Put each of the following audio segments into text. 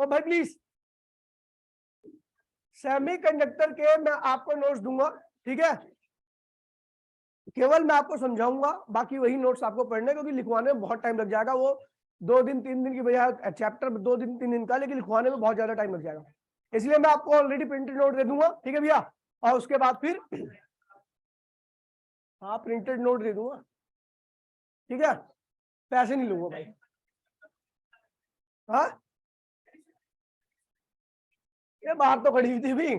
और भाई please semiconductor के मैं आपको नोट्स दूंगा, ठीक है, केवल मैं आपको समझाऊंगा, बाकी वही नोट्स आपको पढ़ने, क्योंकि लिखवाने में बहुत टाइम लग जाएगा। वो 2 दिन 3 दिन की बजाय चैप्टर 2 दिन 3 दिन का, लेकिन लिखवाने में बहुत ज्यादा टाइम लग जाएगा, इसलिए मैं आपको ऑलरेडी प्रिंटेड नोट दे दूंगा, ठीक है भैया। और उसके बाद फिर हाँ प्रिंटेड नोट दे दूंगा, ठीक है, पैसे नहीं लूंगा भाई। हाँ ये बाहर तो खड़ी हुई थी भी है।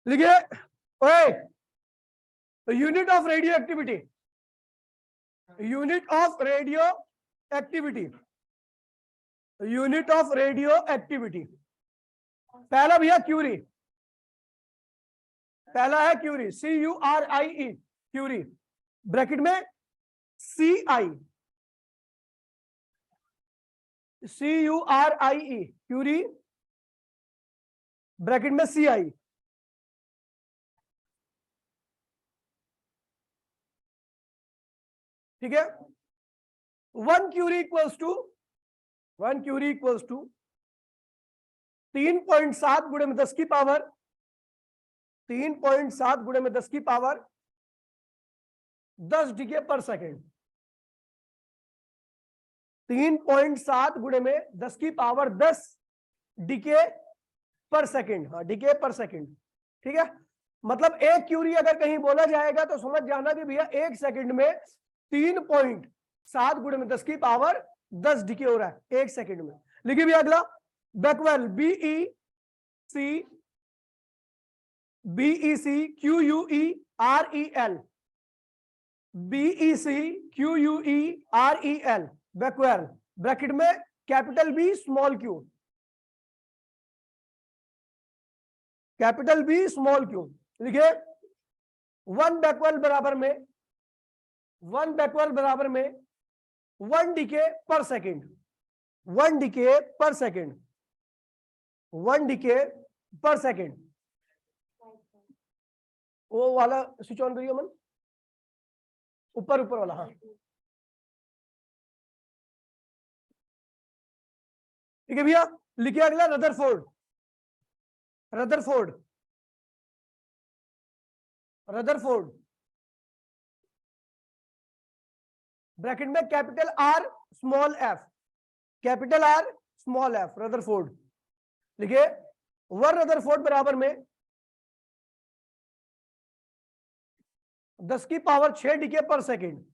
लिखिए, ओए, unit of radio activity, unit of radio activity, unit of radio activity. पहला भैया क्यूरी, पहला है क्यूरी, CURIE, क्यूरी, ब्रैकेट में CI, CURIE, क्यूरी, ब्रैकेट में CI। ठीक है, 1 क्यूरी इक्वल्स टू 3.7 गुणे में 10 की पावर 3.7 गुणे में 10 की पावर 10 डीके पर सेकेंड। 3.7 गुणे में 10 की पावर 10 डीके पर सेकेंड। हाँ डीके पर सेकेंड, ठीक है। मतलब 1 क्यूरी अगर कहीं बोला जाएगा तो समझ जाना कि भैया 1 सेकंड में 3.7 गुणे में 10 की पावर 10 डीके हो रहा है 1 सेकंड में। लिखिए भैया अगला, बैकवेल, BECQUEREL, BECQUEREL, बैकवेल, ब्रैकेट में capital B small q, capital B small q। लिखिए 1 बैकवेल बराबर में 1 डीके पर सेकेंड, 1 डीके पर सेकेंड, 1 डीके पर सेकेंड। वो वाला स्विच ऑन करिए मन, ऊपर वाला। हाँ ठीक है भैया। लिखिए अगला रदरफोर्ड, ब्रैकेट में capital R small f, capital R small f, Rutherford. लिखिए 1 रदरफोर्ड बराबर में 10 की पावर 6 डीके पर सेकेंड।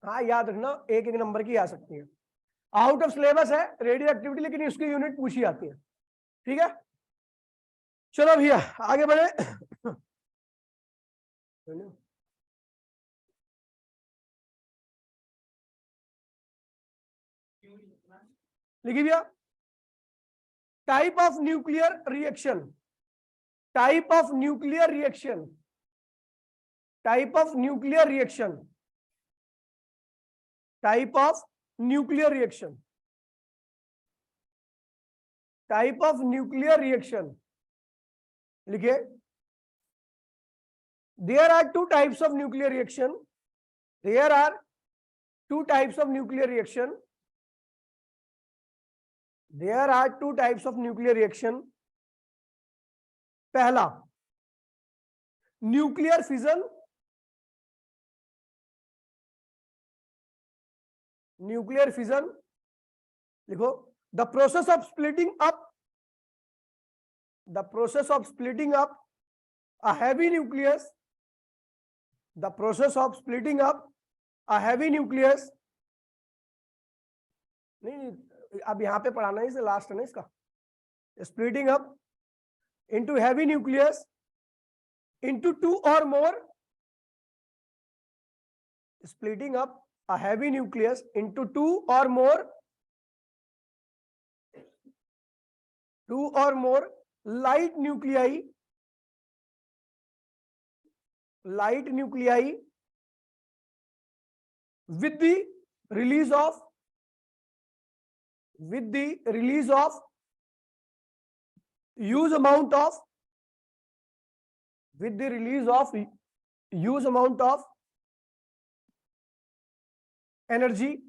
हाँ याद रखना, एक एक नंबर की आ सकती है, आउट ऑफ सिलेबस है रेडियो एक्टिविटी, लेकिन इसकी यूनिट पूछी आती है, ठीक है। चलो भैया आगे बढ़े। लिखिए भैया, type of nuclear reaction, type of nuclear reaction, type of nuclear reaction, type of nuclear reaction, type of nuclear reaction. लिखिए there are 2 types of nuclear reaction, there are 2 types of nuclear reaction, there are 2 types of nuclear reaction. पहला nuclear fission, nuclear fission. लिखो the process of splitting up, the process of splitting up a heavy nucleus, the process of splitting up a heavy nucleus। नहीं अब यहां पे पढ़ाना है, इसे last है ना इसका। Splitting up into heavy nucleus into 2 or more, splitting up a heavy nucleus into 2 or more light nuclei, light nuclei with the release of huge amount of with the release of huge amount of energy,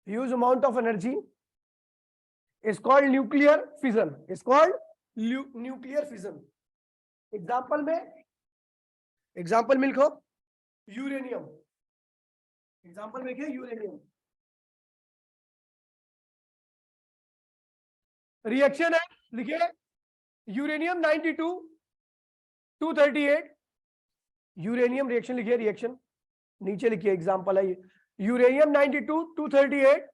huge amount of energy is called nuclear fission, is called nuclear fission. Example में लिखो uranium, example में क्या uranium. Reaction है, लिखिए uranium 92 238, uranium reaction लिखिए, reaction नीचे लिखिए, example है ये यूरेनियम 92 238,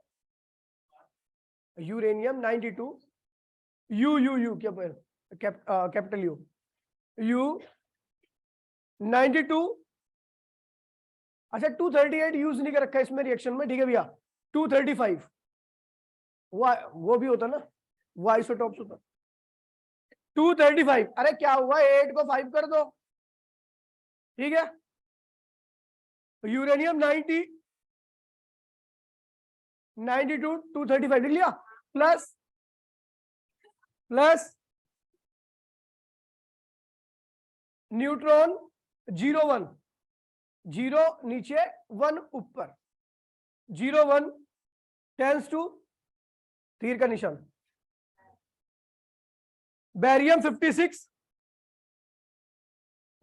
यूरेनियम 92 यू क्या कैपिटल यू 92, अच्छा 238 यूज नहीं कर रखा इसमें रिएक्शन में, ठीक है भैया। 235 वो भी होता ना, वो आइसोटॉप्स होता। 235, अरे क्या हुआ 8 को 5 कर दो, ठीक है। यूरेनियम 92 235 लिख लिया, प्लस न्यूट्रॉन 01, 0 नीचे 1 ऊपर, 01 टेंस टू तीर का निशान। बैरियम 56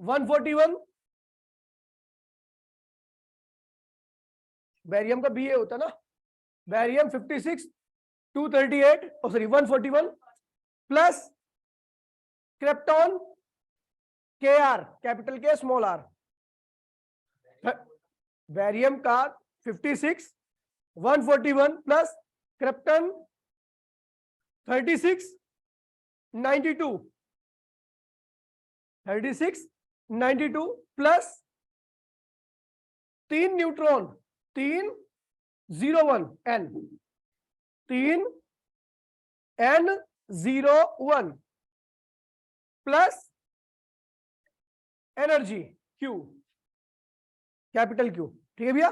141, बैरियम का बी ए होता ना, बैरियम 56 238 सॉरी 141 प्लस क्रिप्टॉन के आर कैपिटल के स्मॉल आर। बैरियम का 56 141 plus krypton 36 92 plus 3 neutron 301 N01 plus energy Q capital Q, ठीक है भैया।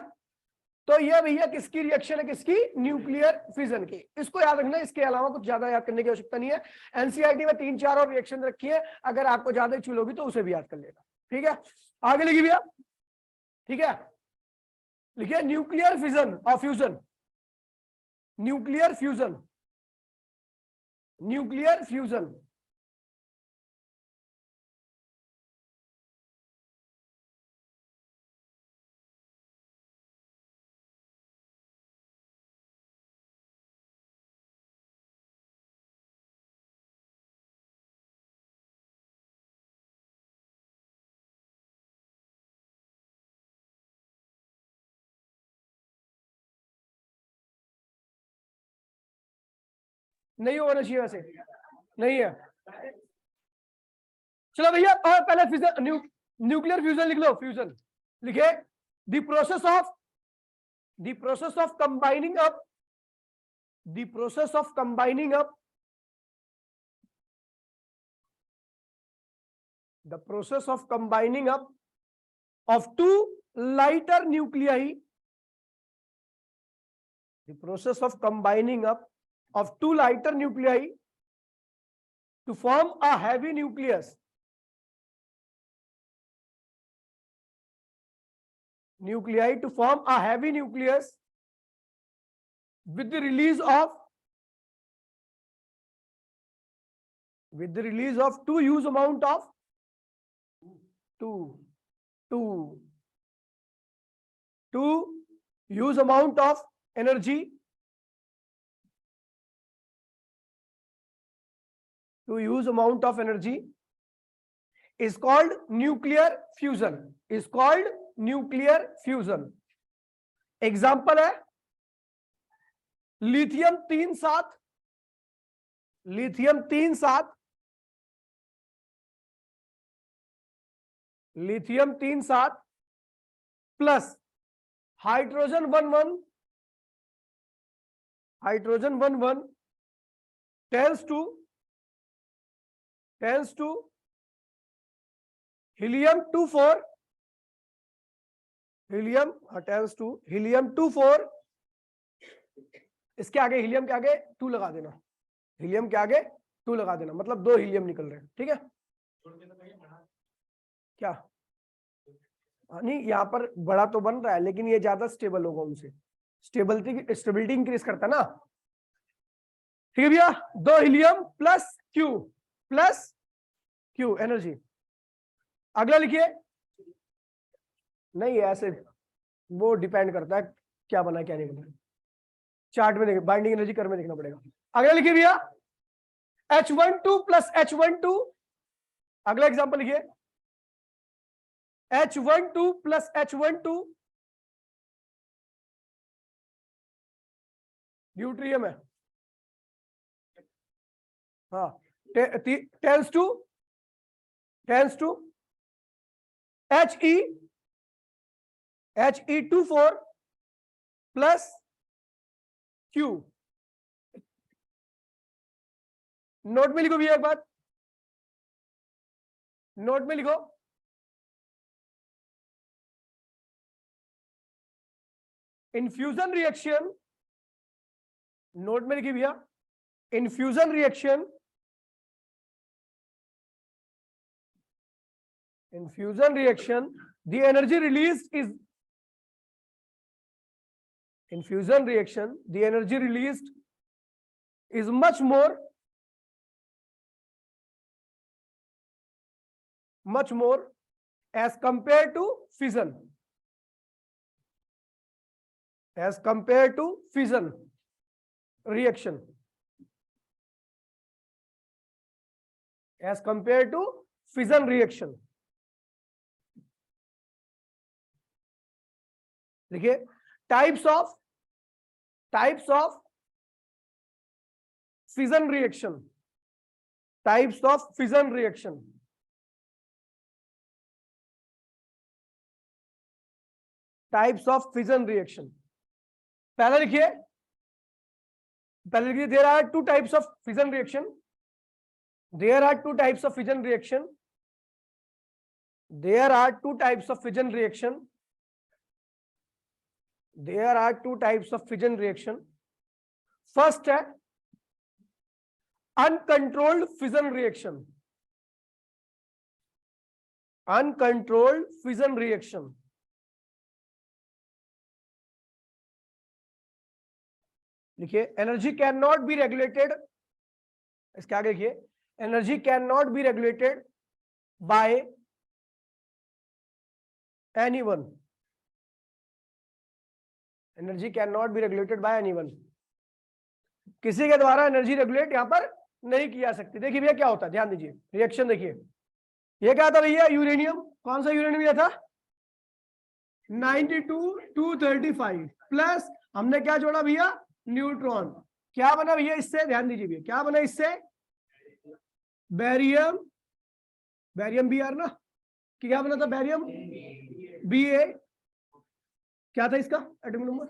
तो ये भैया किसकी रिएक्शन है, किसकी, न्यूक्लियर फिजन की। इसको याद रखना, इसके अलावा कुछ ज्यादा याद करने की आवश्यकता नहीं है। एनसीईआरटी में 3-4 और रिएक्शन रखी है, अगर आपको ज्यादा चुल होगी तो उसे भी याद कर लेना, ठीक है। आगे लिखिए भैया, ठीक है, लिखिए न्यूक्लियर फिजन और fusion, nuclear fusion, nuclear fusion. नहीं होना चाहिए वैसे, नहीं है। चलो भैया पहले फ्यूजन, न्यूक्लियर फ्यूजन लिख लो, फ्यूजन लिखे the process of combining up, the process of combining up, the process of combining up of two lighter nuclei, the process of combining up of two lighter nuclei to form a heavy nucleus, to form a heavy nucleus with the release of two huge amount of huge amount of energy, is called nuclear fusion, is called nuclear fusion। Example है lithium 3-7, lithium 3-7, lithium 3-7 plus hydrogen 1-1, hydrogen 1-1 tends to helium 2-4, helium tends to helium 2-4, इसके आगे helium के आगे 2 लगा देना, helium के आगे 2 लगा देना, मतलब 2 हीलियम निकल रहे हैं। ठीक है क्या? नहीं, यहाँ पर बड़ा तो बन रहा है लेकिन ये ज्यादा स्टेबल होगा उनसे, स्टेबिलिटी इंक्रीज करता है ना। ठीक है भैया, 2 हीलियम प्लस क्यू एनर्जी। अगला लिखिए, नहीं ऐसे वो डिपेंड करता है क्या बना क्या नहीं बना, चार्ट में देखिए, बाइंडिंग एनर्जी कर में देखना पड़ेगा। अगला लिखिए भैया, H12 प्लस H12। अगला एग्जांपल लिखिए, H12 प्लस H12 ड्यूट्रियम है। हाँ, tends to He24 plus Q। Note में लिखो भैया, एक बात नोट में लिखो, इन्फ्यूजन रिएक्शन, नोट में लिखिए भैया, infusion reaction the energy released is much more as compared to fission reaction, देखिए, टाइप्स ऑफ fission reaction, पहला लिखिए, there are two types of fission reaction, first है अनकंट्रोल्ड फिजन रिएक्शन, लिखिए, energy can not be regulated, इसके आगे लिखिए, energy can not be regulated by anyone, किसी के द्वारा एनर्जी रेगुलेट यहां पर नहीं किया सकती। देखिए भैया क्या होता है, ध्यान दीजिए, रिएक्शन देखिए, ये क्या था भैया, यूरेनियम, कौन सा यूरेनियम ये था, 92-235 प्लस हमने क्या जोड़ा भैया, न्यूट्रॉन, क्या बना भैया इससे, ध्यान दीजिए भैया, क्या बना इससे, बैरियम Br ना, कि क्या बना था, बैरियम Ba, क्या था इसका एटॉमिक नंबर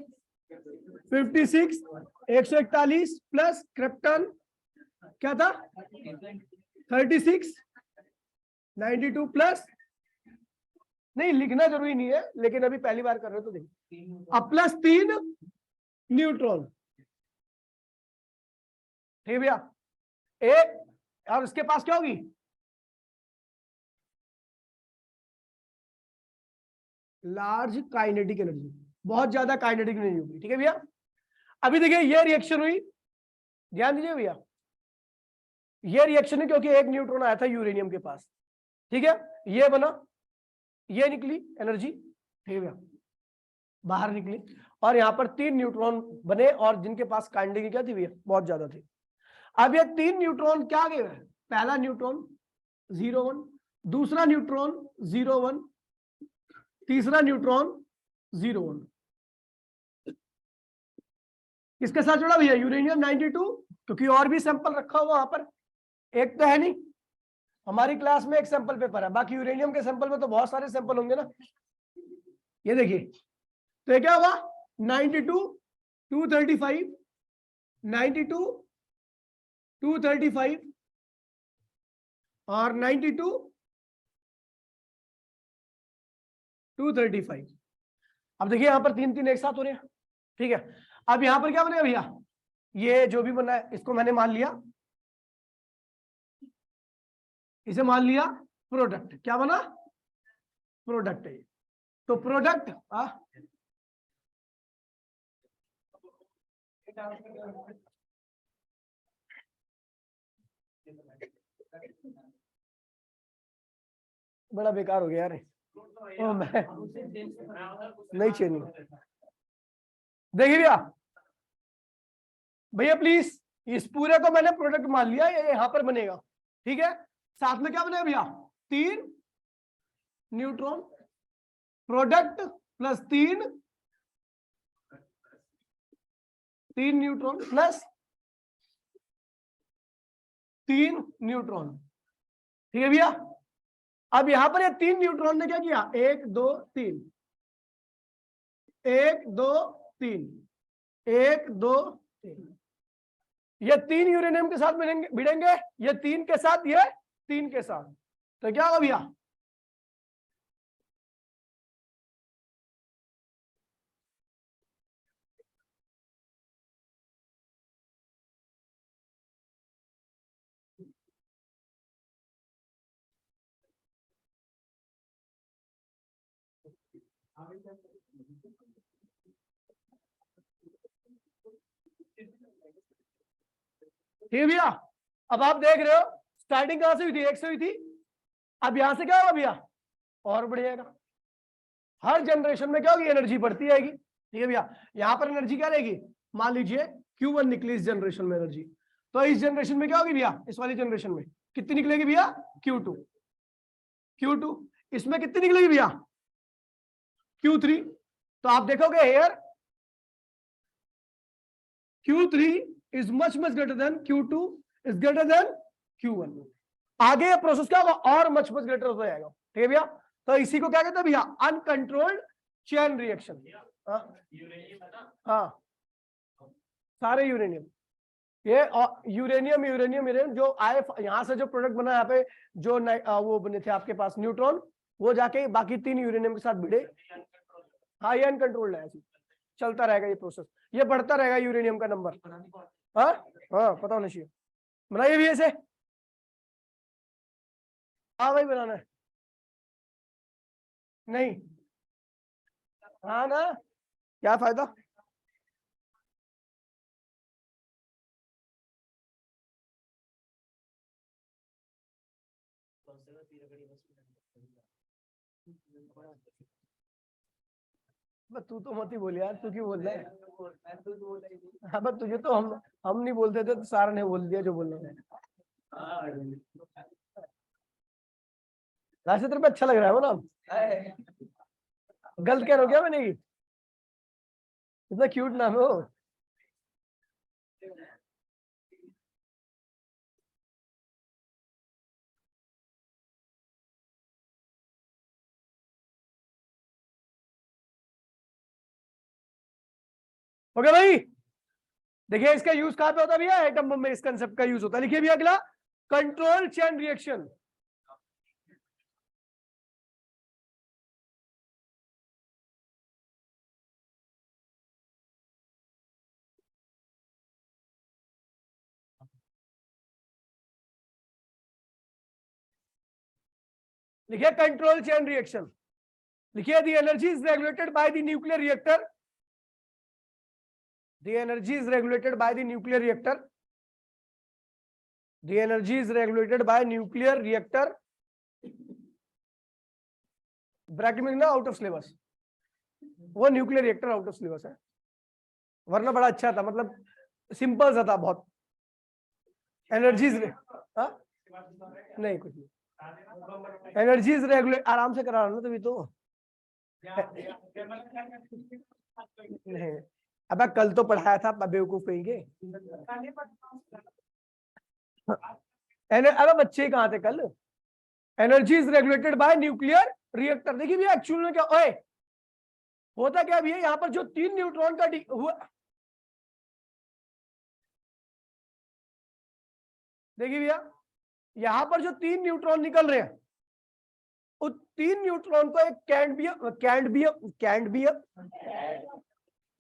56, 141 प्लस क्रिप्टन क्या था 36, 92 प्लस, नहीं लिखना जरूरी नहीं है लेकिन अभी पहली बार कर रहे हो तो देखिए, अब प्लस 3 न्यूट्रॉन, ठीक है भैया, एक, और इसके पास क्या होगी, लार्ज काइनेटिक एनर्जी, बहुत ज्यादा काइनेटिक एनर्जी होगी। ठीक है भैया, अभी देखिए ये रिएक्शन हुई, ध्यान दीजिए भैया, ये रिएक्शन है क्योंकि एक न्यूट्रॉन आया था यूरेनियम के पास, ठीक है, ये बना, ये निकली एनर्जी, ठीक है भैया, बाहर निकली, और यहां पर 3 न्यूट्रॉन बने और जिनके पास काइनेटिक क्या थी भैया, बहुत ज्यादा थी। अब ये 3 न्यूट्रॉन क्या गए, पहला न्यूट्रॉन 0-1, दूसरा न्यूट्रॉन 0-1, तीसरा न्यूट्रॉन 0-1, किसके साथ जुड़ा भैया, यूरेनियम 92, क्योंकि और भी सैंपल रखा हुआ वहां पर, एक तो है नहीं, हमारी क्लास में एक सैंपल पेपर है, बाकी यूरेनियम के सैंपल में तो बहुत सारे सैंपल होंगे ना। ये देखिए, तो ये क्या हुआ, 92, 235, 92, 235 और 92, 235। अब देखिए यहां पर 3-3 एक साथ हो रहे हैं, ठीक है। अब यहां पर क्या बनेगा भैया, ये जो भी बना है इसको मैंने मान लिया इसे मान लिया प्रोडक्ट, क्या बना, प्रोडक्ट है। तो प्रोडक्ट बड़ा बेकार हो गया यार, मैं नहीं चेंज। देखिए भैया, भैया प्लीज, इस पूरे को मैंने प्रोडक्ट मान लिया, ये यहां पर बनेगा, ठीक है। साथ में क्या बनेगा भैया, 3 neutron, product plus 3 neutron plus 3 neutron, ठीक है भैया। अब यहां पर ये 3 न्यूट्रॉन ने क्या किया, 1 2 3, 1 2 3, 1 2 3, ये 3 यूरेनियम के साथ भिड़ेंगे, ये 3 के साथ, ये 3 के साथ, तो क्या होगा भैया, ठीक है भैया। अब आप देख रहे हो स्टार्टिंग कहां से हुई थी, 1 से हुई थी, अब यहां से क्या होगा भैया, और बढ़ जाएगा। हर जनरेशन में क्या होगी, एनर्जी बढ़ती जाएगी, ठीक है भैया। यहां पर एनर्जी क्या रहेगी, मान लीजिए Q1 निकली इस जनरेशन में एनर्जी, तो इस जनरेशन में क्या होगी भैया, इस वाली जनरेशन में कितनी निकलेगी भैया, Q2, इसमें कितनी निकलेगी भैया, Q3। तो आप देखोगे here Q3 is much greater than Q2 is greater than Q1। आगे ये प्रोसेस क्या होगा, और मच ग्रेटर हो जाएगा, ठीक है भैया। तो इसी को क्या कहते हैं भैया, अनकंट्रोल्ड चेन रिएक्शन। हाँ, सारे यूरेनियम, ये यूरेनियम यूरेनियम यूरेनियम जो आए, यहां से जो प्रोडक्ट बना, यहाँ पे जो वो बने थे आपके पास न्यूट्रॉन, वो जाके बाकी 3 यूरेनियम के साथ भिड़े। हाँ, ये अनकंट्रोल्ड है, चलता रहेगा ये प्रोसेस, ये बढ़ता रहेगा यूरेनियम का नंबर। हाँ हाँ, पता होना चाहिए, बनाइए भी ऐसे। हाँ भाई, बनाना है, नहीं, हाँ ना, क्या फायदा। तू तो मत ही बोल यार, तू क्यों बोल रहा है। हाँ, बस तुझे तो हम नहीं बोलते थे, तो सारा ने बोल दिया जो बोलना है। वैसे तेरे पे अच्छा लग रहा है वो नाम, गलत कह रहा हूँ क्या मैंने, इतना क्यूट नाम है वो। ओके भाई, देखिए इसका यूज कहां पे होता है भैया, एटम बम में इस कंसेप्ट का यूज होता है। लिखिए भैया अगला, कंट्रोल चेन रिएक्शन। लिखिए कंट्रोल चेन रिएक्शन, लिखिए the energy is regulated by the nuclear reactor, the energy is regulated by the nuclear reactor, the energy is regulated by nuclear reactor, bracket में ना out of syllabus, वो nuclear reactor out of syllabus है, वरना बड़ा अच्छा था, मतलब simple सा था बहुत। एनर्जीज नहीं, कुछ नहीं, एनर्जीज रेगुलेट, आराम से करा रहा ना तभी तो। नहीं, अब कल तो पढ़ाया था, बेवकूफ कहेंगे। अरे बच्चे कहाँ थे कल। Energy is regulated by nuclear reactor. देखिए भैया एक्चुअल में क्या ओए होता क्या भैया, यहाँ पर जो 3 न्यूट्रॉन का हुआ, देखिए भैया यहां पर जो 3 न्यूट्रॉन निकल रहे हैं, उस 3 न्यूट्रॉन को एक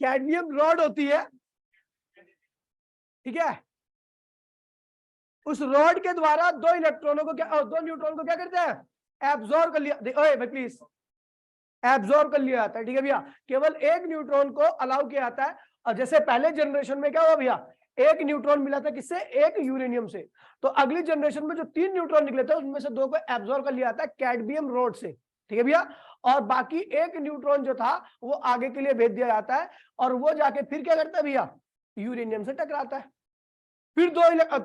कैडमियम रॉड होती है, ठीक है, उस रॉड के द्वारा दो इलेक्ट्रॉनों को क्या, दो न्यूट्रॉन को क्या करते हैं, एब्जॉर्ब कर लिया। ओए भाई प्लीज, एब्जॉर्ब कर लिया जाता है, ठीक है भैया। केवल एक न्यूट्रॉन को अलाउ किया जाता है। और जैसे पहले जनरेशन में क्या हुआ भैया, एक न्यूट्रॉन मिला था किससे, एक यूरेनियम से। तो अगली जनरेशन में जो 3 न्यूट्रॉन निकले थे उनमें से 2 को एब्जॉर्ब कर लिया जाता है कैडमियम रोड से, ठीक है भैया। और बाकी एक न्यूट्रॉन जो था वो आगे के लिए भेज दिया जाता है, और वो जाके फिर क्या करता है भैया, यूरेनियम से टकराता है। फिर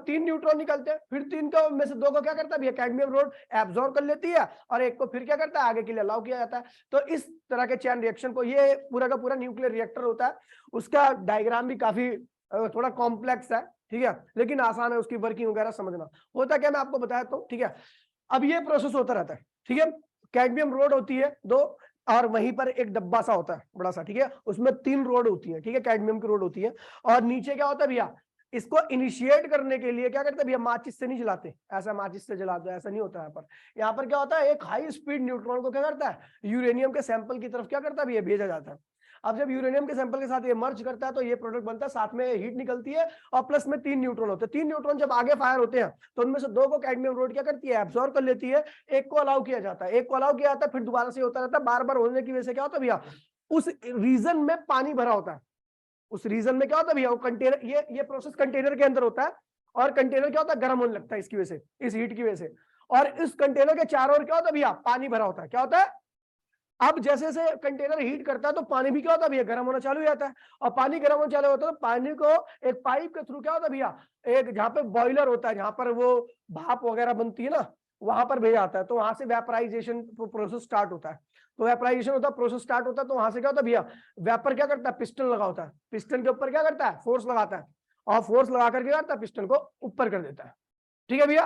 3 न्यूट्रॉन निकलते हैं, फिर 3 का में से 2 को क्या करता है भैया, कैडमियम रोड एब्जॉर्ब कर लेती है, और एक को फिर क्या करता है, आगे के लिए अलाउ किया जाता है। तो इस तरह के चैन रिएक्शन को, ये पूरा का पूरा न्यूक्लियर रिएक्टर होता है। उसका डायग्राम भी काफी थोड़ा कॉम्प्लेक्स है, ठीक है, लेकिन आसान है उसकी वर्किंग वगैरह समझना। होता क्या, मैं आपको बताया तो, ठीक है। अब ये प्रोसेस होता रहता है, ठीक है। कैडमियम रोड होती है 2, और वहीं पर एक डब्बा सा होता है बड़ा सा, ठीक है, उसमें 3 रोड होती है, ठीक है, कैडमियम की रोड होती है। और नीचे क्या होता है भैया, इसको इनिशिएट करने के लिए क्या करते हैं भैया, माचिस से नहीं जलाते, ऐसा माचिस से जलाते, ऐसा नहीं होता। यहाँ पर क्या होता है, एक हाई स्पीड न्यूट्रॉन को क्या करता है, यूरेनियम के सैंपल की तरफ क्या करता है भैया, भेजा जाता है। अब जब यूरेनियम के सैंपल के साथ ये मर्ज करता है तो ये प्रोडक्ट बनता है, साथ में हीट निकलती है, और प्लस में 3 न्यूट्रॉन होते हैं। 3 न्यूट्रॉन जब आगे फायर होते हैं तो उनमें से 2 को कैडमियम रोड क्या करती है, एब्जॉर्ब कर लेती है, एक को अलाउ किया जाता है, एक को अलाउ किया जाता है, फिर दोबारा से होता रहता है। बार बार होने की वजह से क्या होता है भैया, उस रीजन में पानी भरा होता है। उस रीजन में क्या होता है भैया, वो कंटेनर, ये प्रोसेस कंटेनर के अंदर होता है, और कंटेनर क्या होता है, गर्म होने लगता है इसकी वजह से, इस हीट की वजह से। और इस कंटेनर के चारों ओर क्या होता है भैया, पानी भरा होता है। क्या होता है, अब जैसे जैसे कंटेनर हीट करता है तो पानी भी क्या होता है भैया, गर्म होना चालू हो जाता है। और पानी गर्म होना चालू होता है तो पानी को एक पाइप के थ्रू क्या होता है भैया, एक जहाँ पे बॉयलर होता है, जहां पर वो भाप वगैरह बनती है ना, वहां पर भेजा जाता है। तो वहां से वेपराइजेशन प्रोसेस स्टार्ट होता है। तो वेपराइजेशन होता है, प्रोसेस स्टार्ट होता है, तो वहां से क्या होता है भैया, वेपर क्या करता है, पिस्टन लगा होता है, पिस्टन के ऊपर क्या करता है, फोर्स लगाता है, और फोर्स लगा करके क्या करता है, पिस्टन को ऊपर कर देता है, ठीक है भैया।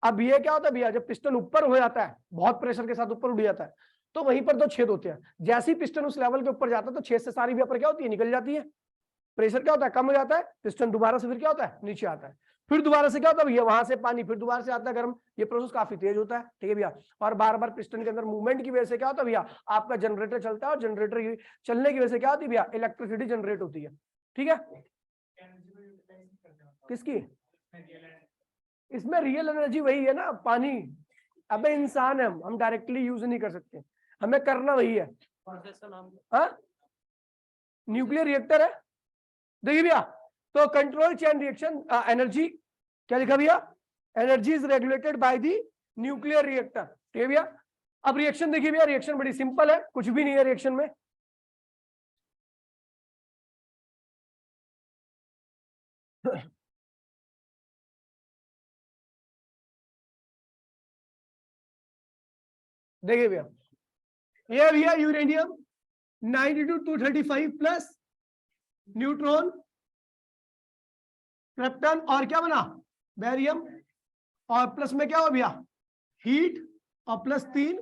अब ये क्या होता है भैया, जब पिस्टन ऊपर हो जाता है, बहुत प्रेशर के साथ ऊपर उड़ जाता है, तो वहीं पर 2 छेद होते हैं। जैसे ही पिस्टन उस लेवल के ऊपर जाता है तो छेद से सारी वेपर क्या होती है, निकल जाती है। प्रेशर क्या होता है, कम हो जाता है, पिस्टन दोबारा से फिर क्या होता है, नीचे आता है। फिर दोबारा से क्या होता है भैया, वहां से पानी फिर दोबारा से आता है गर्म। ये प्रोसेस काफी तेज होता है, ठीक है भैया। और बार बार पिस्टन के अंदर मूवमेंट की वजह से क्या होता है भैया, आपका जनरेटर चलता है, और जनरेटर चलने की वजह से क्या होती है भैया, इलेक्ट्रिसिटी जनरेट होती है, ठीक है। किसकी, इसमें रियल एनर्जी वही है ना, पानी। अबे इंसान है हम डायरेक्टली यूज नहीं कर सकते, हमें करना वही है। न्यूक्लियर रिएक्टर है, देखिए भैया। तो कंट्रोल चेन रिएक्शन एनर्जी क्या लिखा भैया, energy is regulated by the nuclear reactor, ठीक है भैया। अब रिएक्शन देखिए भैया, रिएक्शन बड़ी सिंपल है, कुछ भी नहीं है रिएक्शन में। देखिए भैया, ये भैया यूरेनियम 92-235 प्लस न्यूट्रॉन क्रिप्टन, और क्या बना, बेरियम, और प्लस में क्या हो भैया, हीट, और प्लस 3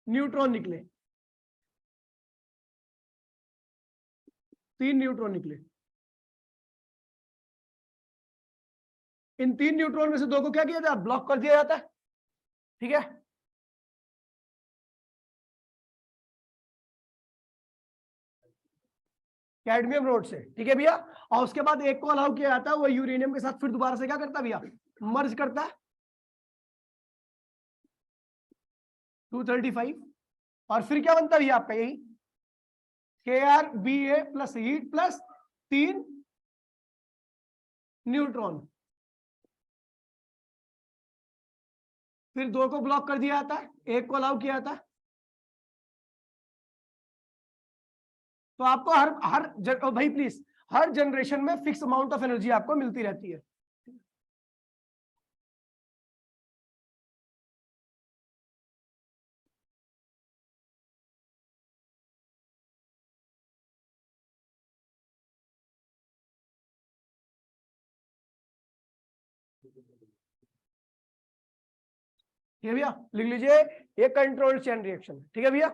न्यूट्रॉन निकले, 3 न्यूट्रॉन निकले। इन 3 न्यूट्रॉन में से 2 को क्या किया जाता है, ब्लॉक कर दिया जाता है, ठीक है। कैडमियम रोड से, ठीक है भैया। और उसके बाद एक को अलाउ किया जाता है, वो यूरेनियम के साथ फिर दोबारा से क्या करता है भैया, मर्ज करता है 235, और फिर क्या बनता है भैया आपका, यही KrBa plus heat plus 3 neutron. फिर 2 को ब्लॉक कर दिया जाता है, एक को अलाउ किया जाता है। तो आपको भाई प्लीज, हर जनरेशन में फिक्स अमाउंट ऑफ एनर्जी आपको मिलती रहती है। ठीक है भैया, लिख लीजिए, ये कंट्रोल्ड चेन रिएक्शन, ठीक है भैया।